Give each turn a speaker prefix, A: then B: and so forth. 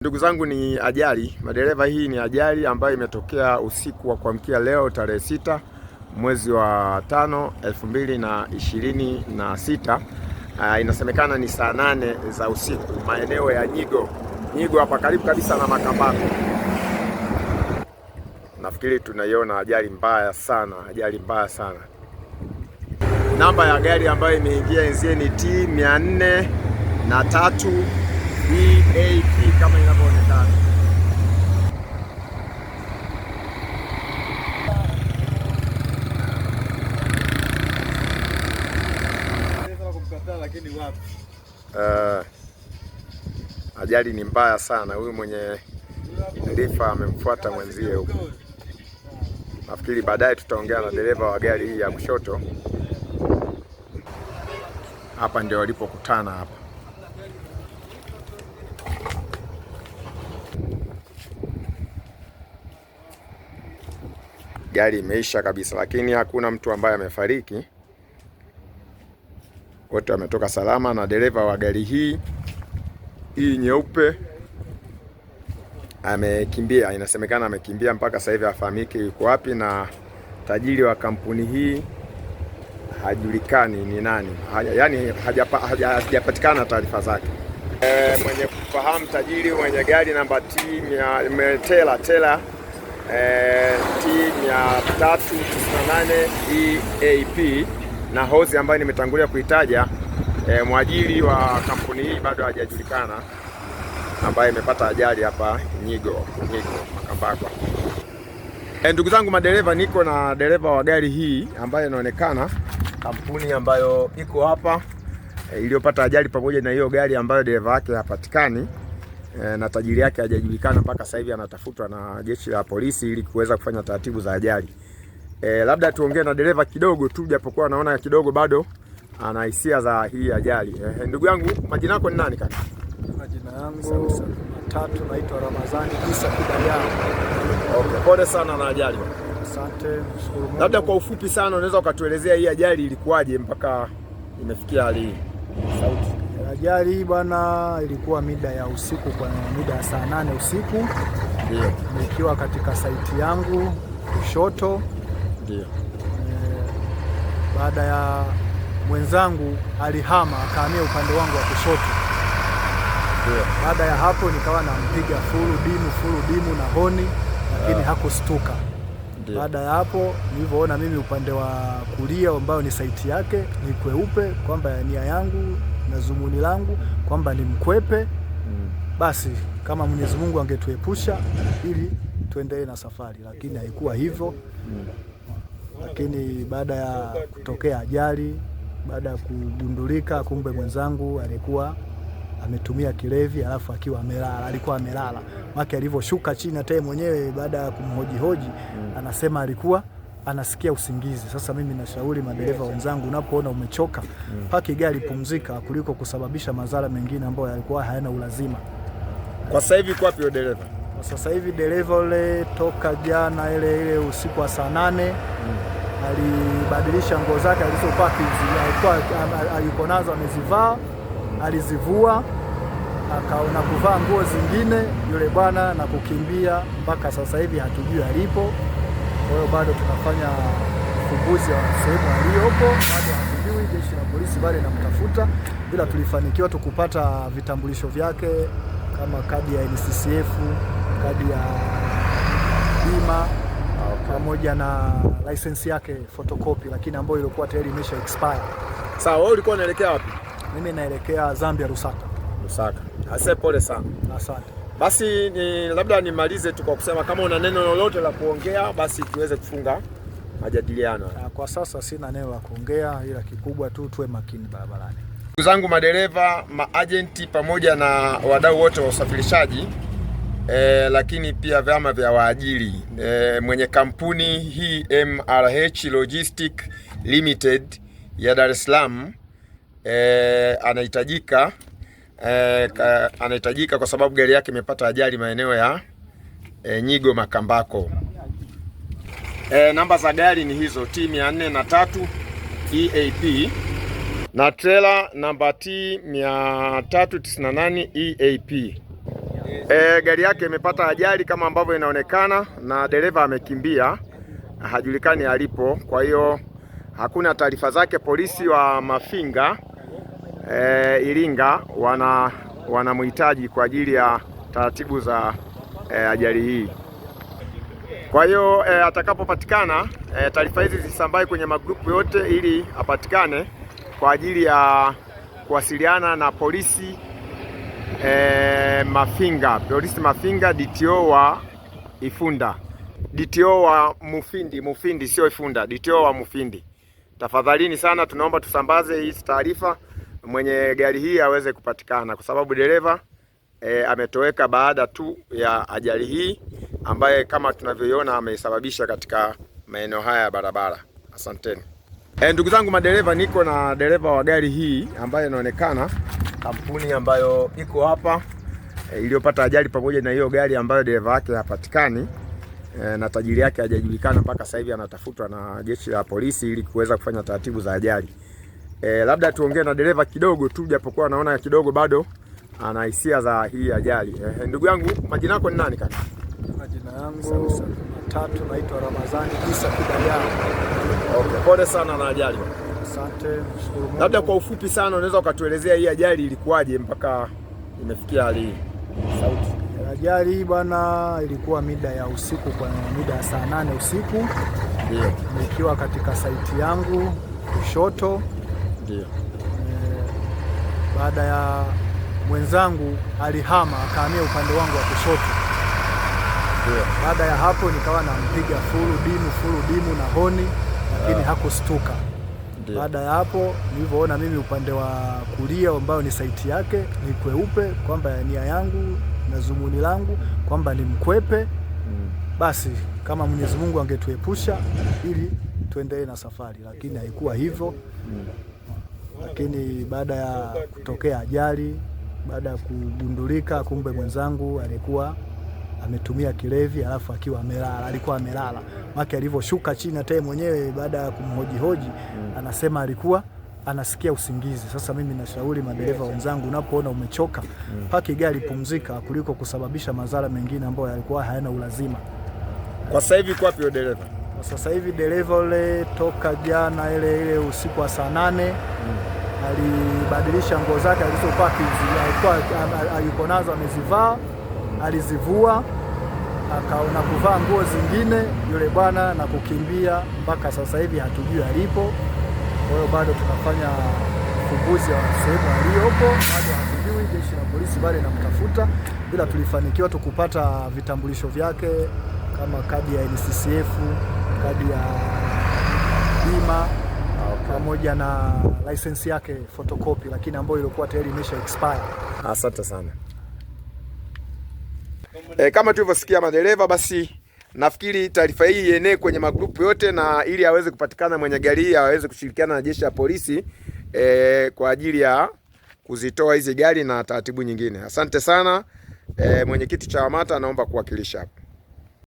A: Ndugu zangu, ni ajali madereva. Hii ni ajali ambayo imetokea usiku wa kuamkia leo tarehe 6 mwezi wa 5 2026. Inasemekana ni saa 8 za usiku maeneo ya Nyigo hapa karibu kabisa na Makambako. Nafikiri tunaiona ajali mbaya sana, Namba ya gari ambayo imeingia enzeni T403 EAP kama inavyoonekana. Ajali ni mbaya sana. Huyu mwenye dereva amemfuata mwenzie huko. Nafikiri baadaye tutaongea na dereva wa gari hii ya kushoto. Hapa ndio walipokutana hapa. Gari imeisha kabisa, lakini hakuna mtu ambaye amefariki. Wote wametoka salama, na dereva wa gari hii nyeupe amekimbia. Inasemekana amekimbia, mpaka sasa hivi hafahamiki yuko wapi, na tajiri wa kampuni hii hajulikani ni nani, yaani hajapatikana taarifa zake. Mwenye kufahamu tajiri mwenye gari namba T398 EAP na hozi ambayo nimetangulia kuitaja, mwajiri wa kampuni hii bado hajajulikana, ambaye imepata ajali hapa Nyigo Makambako. Ndugu zangu madereva, niko na dereva wa gari hii ambayo inaonekana kampuni ambayo iko hapa iliyopata ajali, pamoja na hiyo gari ambayo dereva wake hapatikani na tajiri yake hajajulikana mpaka sasa hivi, anatafutwa na jeshi la polisi ili kuweza kufanya taratibu za ajali. Labda tuongee na dereva kidogo tu, japokuwa naona kidogo bado ana hisia za hii ajali. Ndugu yangu, majina yako ni nani kaka?
B: Majina yangu matatu, naitwa Ramadhani Isa Kidaya.
A: Okay, pole sana na ajali.
B: Asante, nashukuru Mungu.
A: Labda kwa ufupi sana unaweza ukatuelezea hii ajali ilikuwaje mpaka imefikia hali hii?
B: Sauti. Ajali hii bwana ilikuwa mida ya usiku, kwa mida ya saa 8 usiku.
A: Ndio.
B: Nikiwa katika saiti yangu kushoto.
A: Ndio.
B: Baada ya mwenzangu alihama akahamia upande wangu wa kushoto.
A: Ndio.
B: Baada ya hapo nikawa nampiga full dimu na honi, lakini hakustuka. Baada ya hapo nilivyoona mimi upande wa kulia ambao ni saiti yake ni kweupe, kwamba nia yangu na zumuni langu kwamba ni mkwepe, basi kama Mwenyezi Mungu angetuepusha ili tuendelee na safari, lakini haikuwa hivyo. Lakini baada ya kutokea ajali, baada ya kugundulika kumbe mwenzangu alikuwa ametumia kilevi, alafu alikuwa amelala. Maki alivyoshuka chini hata yeye mwenyewe baada ya kumhoji anasema alikuwa anasikia usingizi. Sasa mimi nashauri madereva wenzangu, unapoona umechoka, paki gari, pumzika, kuliko kusababisha madhara mengine ambayo yalikuwa hayana ulazima.
A: Kwa sasa hivi kwa wapi dereva?
B: Kwa sasa hivi dereva yule toka jana ile usiku wa saa 8 alibadilisha nguo zake alizopaki, alikuwa nazo amezivaa, alizivua akaona kuvaa nguo zingine yule bwana na kukimbia. Mpaka sasa hivi hatujui alipo. Kwa hiyo bado tunafanya uchunguzi wa sehemu aliyopo, bado hatujui. Jeshi la polisi bado linamtafuta, bila tulifanikiwa tukupata vitambulisho vyake kama kadi ya NCCF, kadi ya bima, pamoja na license yake photocopy, lakini ambayo ilikuwa tayari imesha expire.
A: Sawa, wewe ulikuwa unaelekea wapi?
B: Mimi naelekea Zambia, Lusaka.
A: Asante, pole sana.
B: Asante.
A: Basi labda nimalize tu kwa kusema kama una neno lolote la kuongea, basi tuweze kufunga majadiliano.
B: Kwa sasa sina neno la kuongea, ila kikubwa tu tuwe makini barabarani.
A: Ndugu zangu madereva, maagenti pamoja na wadau wote wa usafirishaji, lakini pia vyama vya waajiri, mwenye kampuni hii MRH Logistic Limited ya Dar es Salaam anahitajika kwa sababu gari yake imepata ajali maeneo ya Nyigo Makambako. Namba za gari ni hizo T403 EAP na trailer namba T398 EAP. Gari yake imepata ajali kama ambavyo inaonekana, na dereva amekimbia, hajulikani alipo. Kwa hiyo hakuna taarifa zake. Polisi wa Mafinga Iringa wanamhitaji kwa ajili ya taratibu za ajali hii. Kwa hiyo atakapopatikana, taarifa hizi zisambae kwenye magrupu yote ili apatikane kwa ajili ya kuwasiliana na polisi polisi Mafinga, DTO wa Ifunda, DTO wa Mufindi sio Ifunda, DTO wa Mufindi. Tafadhalini sana, tunaomba tusambaze hii taarifa, mwenye gari hii aweze kupatikana, kwa sababu dereva ametoweka baada tu ya ajali hii ambaye kama tunavyoiona amesababisha katika maeneo haya ya barabara. Asanteni. Ndugu zangu madereva, niko na dereva wa gari hii ambaye inaonekana kampuni ambayo iko hapa iliyopata ajali, pamoja na hiyo gari ambayo dereva wake hapatikani na tajiri yake hajajulikana mpaka sasa hivi, anatafutwa na jeshi la polisi ili kuweza kufanya taratibu za ajali. Labda tuongee na dereva kidogo tu, japokuwa naona kidogo bado ana hisia za hii ajali. Ndugu yangu, majina yako ni nani kaka?
B: Majina yangu matatu, naitwa Ramadhani Isa Kidaya.
A: Okay, pole sana na ajali.
B: Asante, nashukuru Mungu.
A: Labda kwa ufupi sana unaweza ukatuelezea hii ajali ilikuwaje mpaka imefikia hali hii? Sauti.
B: Ajali hii bwana ilikuwa mida ya usiku, kwa mida ya saa 8 usiku.
A: Ndio.
B: Nikiwa katika saiti yangu kushoto.
A: Ndio.
B: Baada ya mwenzangu alihama akahamia upande wangu wa kushoto.
A: Ndio.
B: Baada ya hapo nikawa nampiga full dimu na honi, lakini hakustuka. Baada ya hapo nilivyoona mimi upande wa kulia ambao ni saiti yake ni kweupe, kwamba nia yangu na zumuni langu kwamba ni mkwepe, basi kama Mwenyezi Mungu angetuepusha ili tuendelee na safari, lakini haikuwa hivyo. Lakini baada ya kutokea ajali, baada ya kugundulika kumbe mwenzangu alikuwa ametumia kilevi, alafu alikuwa amelala. Maki alivyoshuka chini hata yeye mwenyewe baada ya kumhoji anasema alikuwa anasikia usingizi. Sasa mimi nashauri madereva wenzangu, unapoona umechoka, paki gari, pumzika, kuliko kusababisha madhara mengine ambayo yalikuwa hayana ulazima.
A: Kwa sasa hivi kwa wapi dereva?
B: Kwa sasa hivi dereva yule toka jana ile usiku wa saa 8 alibadilisha nguo zake alizokuwa alikuwa nazo amezivaa, alizivua akaona kuvaa nguo zingine yule bwana na kukimbia. Mpaka sasa hivi hatujui alipo. Kwa hiyo bado tunafanya uchunguzi wa sehemu aliyopo, bado hatujui. Jeshi la polisi bado linamtafuta, bila tulifanikiwa tukupata vitambulisho vyake kama kadi ya NCCF, kadi ya bima pamoja na license yake photocopy, lakini ambayo ilikuwa tayari imesha expire.
A: Asante sana. Kama tulivyosikia madereva, basi nafikiri taarifa hii ienee kwenye magrupu yote, na ili aweze kupatikana mwenye gari hii aweze kushirikiana na jeshi la polisi kwa ajili ya kuzitoa hizi gari na taratibu nyingine. Asante sana. Mwenyekiti Chawamata anaomba kuwakilisha hapa.